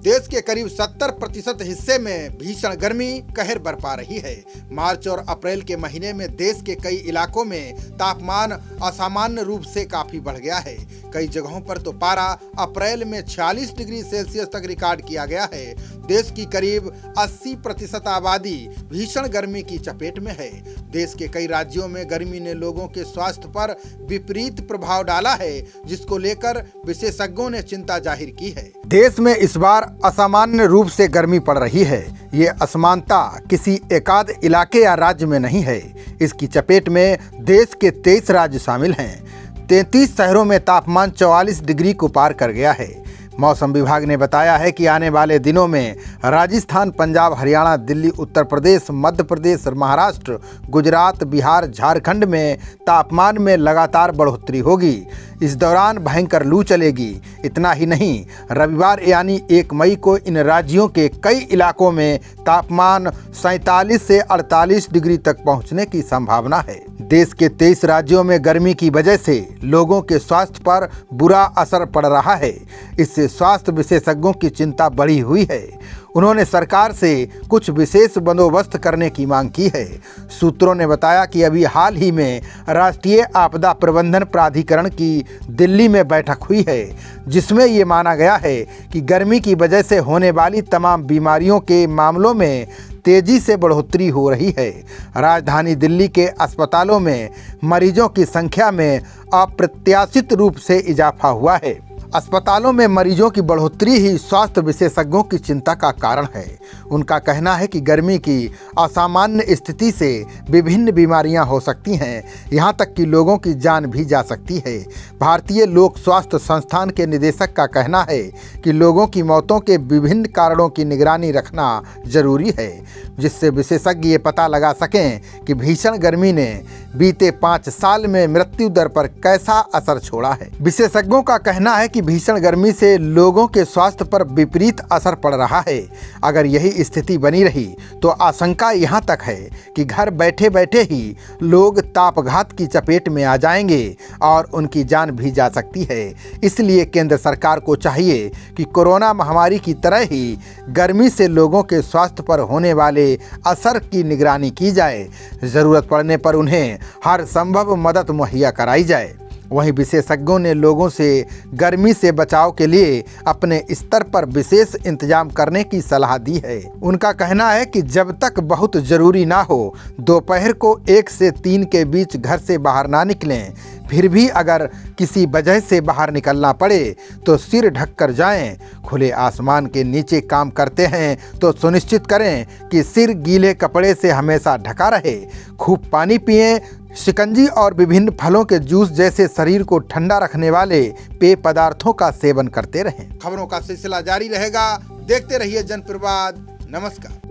देश के करीब 70% हिस्से में भीषण गर्मी कहर बरपा रही है। मार्च और अप्रैल के महीने में देश के कई इलाकों में तापमान असामान्य रूप से काफी बढ़ गया है। कई जगहों पर तो पारा अप्रैल में 46 डिग्री सेल्सियस तक रिकॉर्ड किया गया है। देश की करीब 80% आबादी भीषण गर्मी की चपेट में है। देश के कई राज्यों में गर्मी ने लोगों के स्वास्थ्य पर विपरीत प्रभाव डाला है, जिसको लेकर विशेषज्ञों ने चिंता जाहिर की है। देश में इस बार असामान्य रूप से गर्मी पड़ रही है। ये असमानता किसी एकाध इलाके या राज्य में नहीं है। इसकी चपेट में देश के 23 राज्य शामिल हैं। 33 शहरों में तापमान 44 डिग्री को पार कर गया है। मौसम विभाग ने बताया है कि आने वाले दिनों में राजस्थान, पंजाब, हरियाणा, दिल्ली, उत्तर प्रदेश, मध्य प्रदेश, महाराष्ट्र, गुजरात, बिहार, झारखंड में तापमान में लगातार बढ़ोतरी होगी। इस दौरान भयंकर लू चलेगी। इतना ही नहीं, रविवार यानी 1 मई को इन राज्यों के कई इलाकों में तापमान 47 से 48 डिग्री तक पहुंचने की संभावना है। देश के 23 राज्यों में गर्मी की वजह से लोगों के स्वास्थ्य पर बुरा असर पड़ रहा है। इससे स्वास्थ्य विशेषज्ञों की चिंता बढ़ी हुई है। उन्होंने सरकार से कुछ विशेष बंदोबस्त करने की मांग की है। सूत्रों ने बताया कि अभी हाल ही में राष्ट्रीय आपदा प्रबंधन प्राधिकरण की दिल्ली में बैठक हुई है, जिसमें ये माना गया है कि गर्मी की वजह से होने वाली तमाम बीमारियों के मामलों में तेजी से बढ़ोतरी हो रही है। राजधानी दिल्ली के अस्पतालों में मरीजों की संख्या में अप्रत्याशित रूप से इजाफा हुआ है। अस्पतालों में मरीजों की बढ़ोतरी ही स्वास्थ्य विशेषज्ञों की चिंता का कारण है। उनका कहना है कि गर्मी की असामान्य स्थिति से विभिन्न बीमारियां हो सकती हैं, यहां तक कि लोगों की जान भी जा सकती है। भारतीय लोक स्वास्थ्य संस्थान के निदेशक का कहना है कि लोगों की मौतों के विभिन्न कारणों की निगरानी रखना जरूरी है, जिससे विशेषज्ञ ये पता लगा सकें कि भीषण गर्मी ने बीते 5 साल में मृत्यु दर पर कैसा असर छोड़ा है। विशेषज्ञों का कहना है कि भीषण गर्मी से लोगों के स्वास्थ्य पर विपरीत असर पड़ रहा है। अगर यही स्थिति बनी रही तो आशंका यहाँ तक है कि घर बैठे बैठे ही लोग तापघात की चपेट में आ जाएंगे और उनकी जान भी जा सकती है। इसलिए केंद्र सरकार को चाहिए कि कोरोना महामारी की तरह ही गर्मी से लोगों के स्वास्थ्य पर होने वाले असर की निगरानी की जाए। ज़रूरत पड़ने पर उन्हें हर संभव मदद मुहैया कराई जाए। वहीं विशेषज्ञों ने लोगों से गर्मी से बचाव के लिए अपने स्तर पर विशेष इंतजाम करने की सलाह दी है। उनका कहना है कि जब तक बहुत जरूरी ना हो, दोपहर को 1 से 3 के बीच घर से बाहर ना निकलें। फिर भी अगर किसी वजह से बाहर निकलना पड़े तो सिर ढक कर जाएं। खुले आसमान के नीचे काम करते हैं तो सुनिश्चित करें कि सिर गीले कपड़े से हमेशा ढका रहे। खूब पानी पिएं। शिकंजी और विभिन्न फलों के जूस जैसे शरीर को ठंडा रखने वाले पेय पदार्थों का सेवन करते रहें। खबरों का सिलसिला जारी रहेगा। देखते रहिए जनप्रवाद। नमस्कार।